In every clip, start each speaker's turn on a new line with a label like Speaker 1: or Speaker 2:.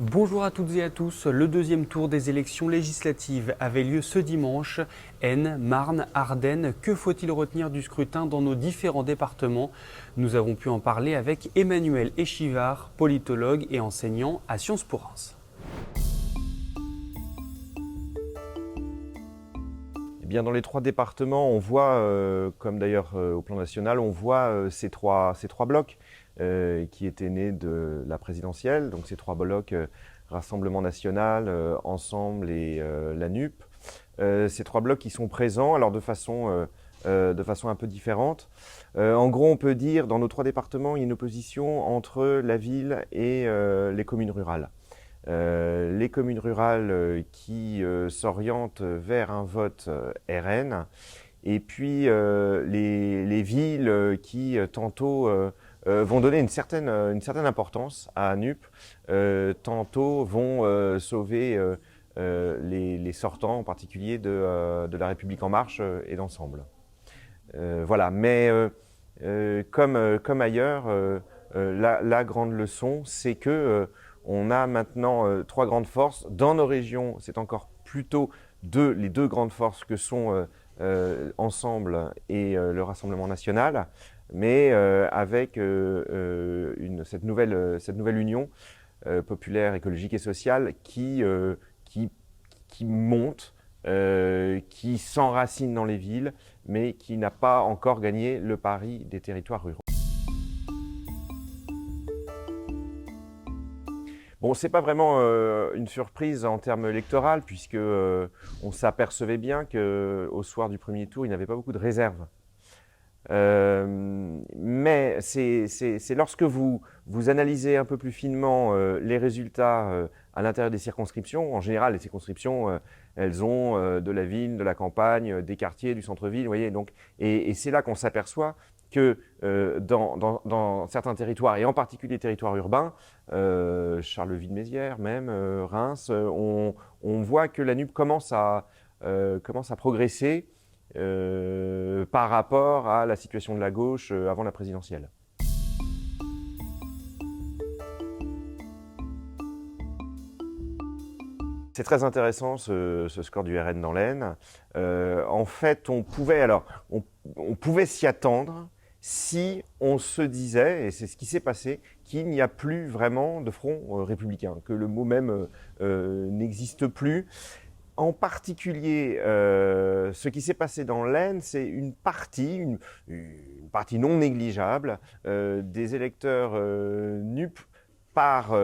Speaker 1: Bonjour à toutes et à tous. Le deuxième tour des élections législatives avait lieu ce dimanche. Aisne, Marne, Ardennes, que faut-il retenir du scrutin dans nos différents départements? Nous avons pu en parler avec Emmanuel Échivard, politologue et enseignant à Sciences Po Reims.
Speaker 2: Eh bien, dans les trois départements, on voit, comme d'ailleurs au plan national, on voit ces trois blocs qui étaient nés de la présidentielle. Donc ces trois blocs, Rassemblement national, Ensemble et la NUP. Ces trois blocs qui sont présents, alors de façon un peu différente. En gros, on peut dire, dans nos trois départements, il y a une opposition entre la ville et les communes rurales. Les communes rurales qui s'orientent vers un vote RN, et puis les villes qui tantôt vont donner une certaine importance à NUP, tantôt vont sauver les sortants, en particulier de La République En Marche et d'Ensemble. Voilà, mais comme ailleurs, la grande leçon, c'est que on a maintenant trois grandes forces. Dans nos régions, c'est encore plutôt les deux grandes forces que sont Ensemble et le Rassemblement national, mais avec cette nouvelle union populaire, écologique et sociale qui, qui monte, qui s'enracine dans les villes, mais qui n'a pas encore gagné le pari des territoires ruraux. Bon, c'est pas vraiment une surprise en termes électoraux, puisque on s'apercevait bien qu'au soir du premier tour, il n'y avait pas beaucoup de réserves. Mais c'est lorsque vous analysez un peu plus finement les résultats à l'intérieur des circonscriptions. En général, les circonscriptions, elles ont de la ville, de la campagne, des quartiers, du centre-ville, vous voyez. Donc, et c'est là qu'on s'aperçoit que dans certains territoires, et en particulier les territoires urbains, Charleville-Mézières même, Reims, on voit que la NUP commence à progresser par rapport à la situation de la gauche avant la présidentielle. C'est très intéressant ce score du RN dans l'Aisne. En fait, on pouvait s'y attendre si on se disait, et c'est ce qui s'est passé, qu'il n'y a plus vraiment de front républicain, que le mot même n'existe plus. En particulier, ce qui s'est passé dans l'Aisne, c'est une partie non négligeable des électeurs NUP par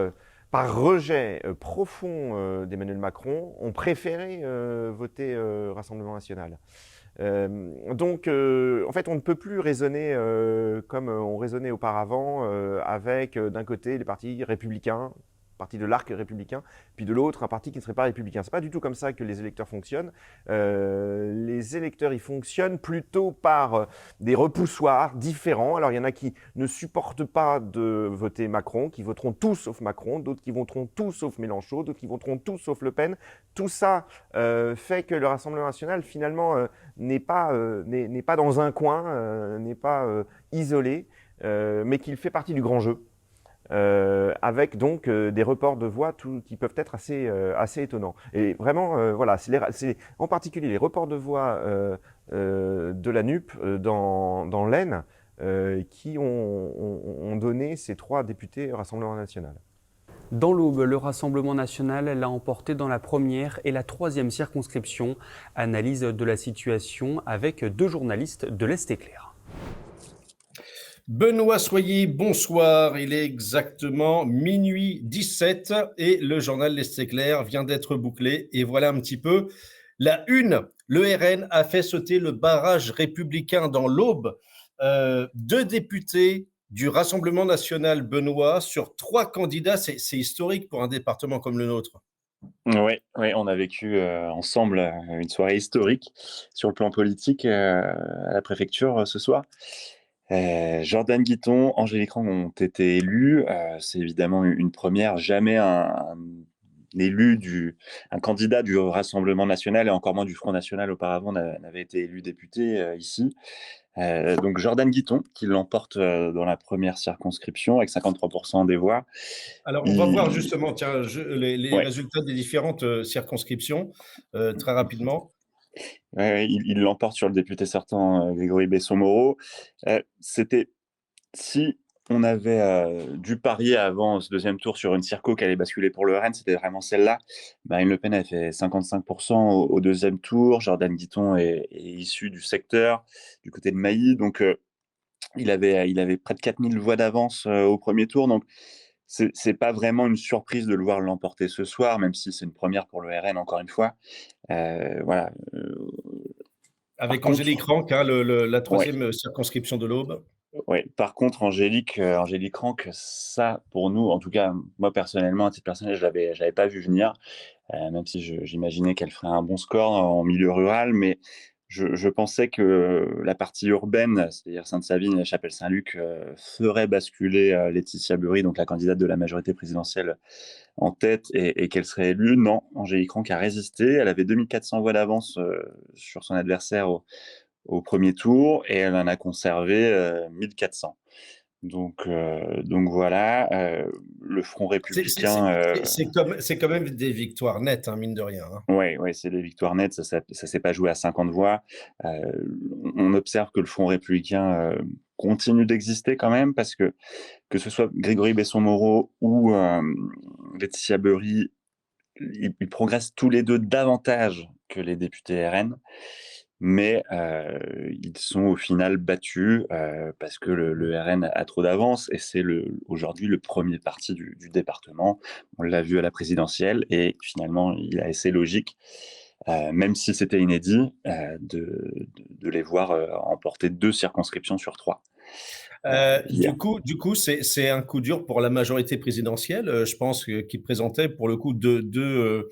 Speaker 2: rejet profond d'Emmanuel Macron, ont préféré voter Rassemblement national. Donc, en fait, on ne peut plus raisonner comme on raisonnait auparavant, avec d'un côté les partis républicains, parti de l'arc républicain, puis de l'autre un parti qui ne serait pas républicain. C'est pas du tout comme ça que les électeurs fonctionnent. Les électeurs, ils fonctionnent plutôt par des repoussoirs différents. Alors il y en a qui ne supportent pas de voter Macron, qui voteront tout sauf Macron, d'autres qui voteront tout sauf Mélenchon, d'autres qui voteront tout sauf Le Pen. Tout ça fait que le Rassemblement national finalement n'est pas dans un coin, n'est pas isolé, mais qu'il fait partie du grand jeu. Avec donc des reports de voix qui peuvent être assez étonnants. Et vraiment, voilà, c'est en particulier les reports de voix de la NUP dans l'Aisne qui ont donné ces trois députés au Rassemblement national.
Speaker 1: Dans l'Aube, le Rassemblement national l'a emporté dans la première et la troisième circonscription. Analyse de la situation avec deux journalistes de l'Est éclair.
Speaker 3: Benoît Soyer, bonsoir. Il est exactement minuit 17 et le journal L'Est éclair vient d'être bouclé. Et voilà un petit peu la une. Le RN a fait sauter le barrage républicain dans l'Aube. Deux députés du Rassemblement national, Benoît, sur trois candidats. C'est historique pour un département comme le nôtre.
Speaker 4: Oui, on a vécu ensemble une soirée historique sur le plan politique à la préfecture ce soir. Jordan Guiton, Angélique Rang ont été élus. C'est évidemment une première. Jamais un candidat du Rassemblement national et encore moins du Front national auparavant n'avait été élu député ici. Donc Jordan Guiton qui l'emporte dans la première circonscription avec 53% des voix.
Speaker 3: Alors, on va voir justement tiens, les
Speaker 4: Ouais.
Speaker 3: résultats des différentes circonscriptions très rapidement.
Speaker 4: Ouais, il l'emporte sur le député sortant Grégory Besson-Moreau. C'était si on avait dû parier avant ce deuxième tour sur une circo qui allait basculer pour le RN, c'était vraiment celle-là. Marine Le Pen a fait 55% au deuxième tour. Jordan Guiton est issu du secteur, du côté de Mailly. Donc, il avait près de 4000 voix d'avance au premier tour. Donc, c'est pas vraiment une surprise de le voir l'emporter ce soir, même si c'est une première pour le RN, encore une fois. Voilà.
Speaker 3: Avec
Speaker 4: contre,
Speaker 3: Angélique Ranck, hein, la
Speaker 4: ouais.
Speaker 3: troisième circonscription de l'Aube.
Speaker 4: Ouais. Par contre, Angélique Ranck, ça, pour nous, en tout cas, moi personnellement, à titre personnel, j'avais pas vu venir, même si j'imaginais qu'elle ferait un bon score en milieu rural, mais je pensais que la partie urbaine, c'est-à-dire Sainte-Savine et Chapelle-Saint-Luc, ferait basculer Laetitia Bury, donc la candidate de la majorité présidentielle, en tête et qu'elle serait élue. Non, Angélique Ranck a résisté. Elle avait 2400 voix d'avance sur son adversaire au premier tour et elle en a conservé 1400. Donc voilà, le Front républicain.
Speaker 3: C'est quand même des victoires nettes, hein, mine de rien. Hein.
Speaker 4: Ouais, c'est des victoires nettes. Ça s'est pas joué à 50 voix. On observe que le Front républicain continue d'exister quand même parce que ce soit Grégory Besson-Moreau ou Laetitia Bury, ils progressent tous les deux davantage que les députés RN. Mais ils sont au final battus parce que le RN a trop d'avance et c'est aujourd'hui le premier parti du département. On l'a vu à la présidentielle et finalement, il a assez logique, même si c'était inédit, de les voir emporter 2 circonscriptions sur 3.
Speaker 3: Du coup, c'est un coup dur pour la majorité présidentielle. Je pense qui présentait pour le coup deux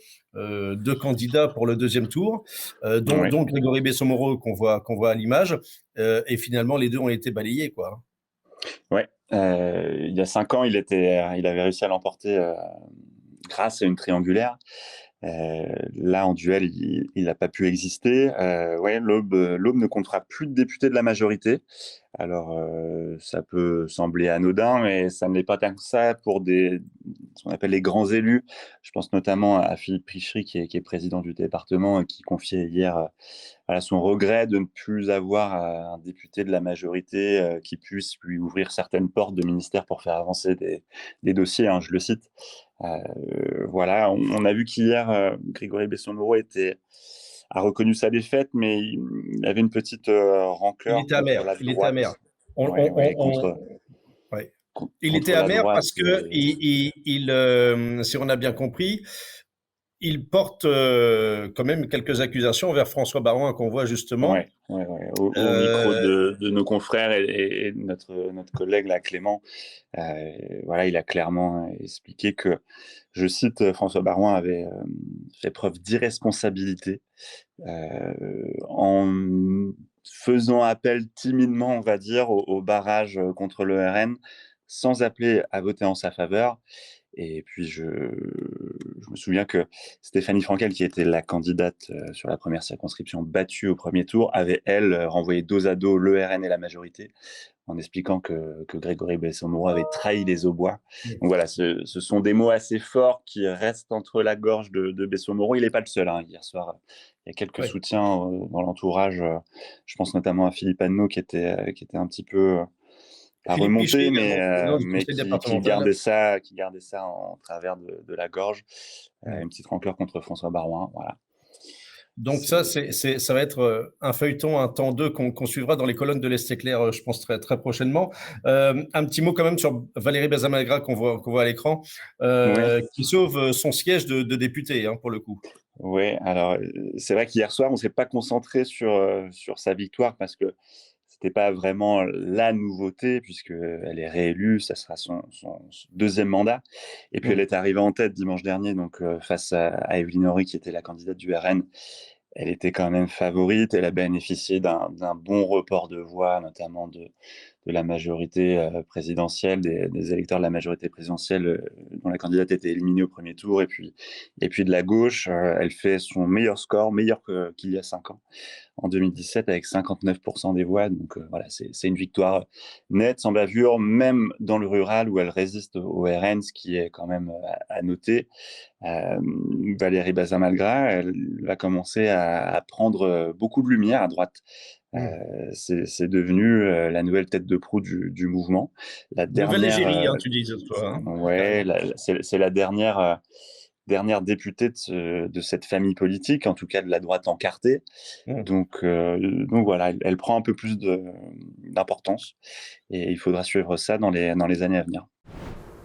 Speaker 3: candidats pour le deuxième tour, dont Grégory Besson-Moreau qu'on voit à l'image. Et finalement, les deux ont été balayés, quoi.
Speaker 4: Ouais. Il y a 5 ans, il avait réussi à l'emporter grâce à une triangulaire. Là, en duel, il n'a pas pu exister. Ouais, l'Aube ne comptera plus de députés de la majorité. Alors, ça peut sembler anodin, mais ça ne l'est pas tant que ça pour ce qu'on appelle les grands élus. Je pense notamment à Philippe Prichery, qui est président du département, et qui confiait hier son regret de ne plus avoir un député de la majorité qui puisse lui ouvrir certaines portes de ministère pour faire avancer des dossiers, hein, je le cite. Voilà, on a vu qu'hier, Grégory Besson-Moreau a reconnu sa défaite, mais il avait une petite rancœur contre la droite.
Speaker 3: Il était amer. Il était amer parce que, si on a bien compris, il porte quand même quelques accusations envers François Baroin qu'on voit justement.
Speaker 4: Ouais. Au micro de nos confrères et notre collègue là, Clément, voilà, il a clairement expliqué que, je cite, François Baroin avait fait preuve d'irresponsabilité en faisant appel timidement, on va dire, au barrage contre le RN, sans appeler à voter en sa faveur. Et puis, je me souviens que Stéphanie Frankel, qui était la candidate sur la première circonscription battue au premier tour, avait, elle, renvoyé dos à dos le RN et la majorité, en expliquant que Grégory Besson-Moreau avait trahi les Aubois. Donc voilà, ce sont des mots assez forts qui restent entre la gorge de Besson-Moreau. Il n'est pas le seul. Hein. Hier soir, il y a quelques soutiens dans l'entourage. Je pense notamment à Philippe Anneau, qui était un petit peu... à remonter, mais qui gardait ça en travers de la gorge. Une petite rancœur contre François Baroin, voilà.
Speaker 3: Donc ça va être un feuilleton, un temps 2 qu'on suivra dans les colonnes de l'Est éclair, je pense très, très prochainement. Un petit mot quand même sur Valérie Bazin-Malgras qu'on voit à l'écran, qui sauve son siège de député, hein, pour le coup.
Speaker 4: Oui, alors c'est vrai qu'hier soir, on ne s'est pas concentré sur sa victoire parce que c'était pas vraiment la nouveauté puisqu'elle est réélue, ça sera son deuxième mandat. Et puis elle est arrivée en tête dimanche dernier, donc face à Évelyne Henry, qui était la candidate du RN. Elle était quand même favorite. Elle a bénéficié d'un bon report de voix, notamment la majorité présidentielle, des électeurs de la majorité présidentielle dont la candidate était éliminée au premier tour, et puis de la gauche. Elle fait son meilleur score, meilleur qu'il y a 5 ans, en 2017, avec 59% des voix. Donc voilà, c'est une victoire nette, sans bavure, même dans le rural où elle résiste au RN, ce qui est quand même à noter. Valérie Bazin-Malgras, elle va commencer à prendre beaucoup de lumière à droite. C'est devenu la nouvelle tête de proue du mouvement. La
Speaker 3: Nouvelle
Speaker 4: dernière,
Speaker 3: égérie, hein, tu disais toi. Hein,
Speaker 4: ouais, c'est la dernière députée de cette famille politique, en tout cas de la droite encartée.
Speaker 3: Mmh.
Speaker 4: Donc voilà, elle prend un peu plus d'importance, et il faudra suivre ça dans les années à venir.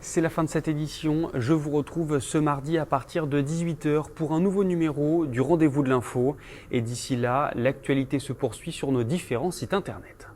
Speaker 1: C'est la fin de cette édition. Je vous retrouve ce mardi à partir de 18h pour un nouveau numéro du Rendez-vous de l'info. Et d'ici là, l'actualité se poursuit sur nos différents sites internet.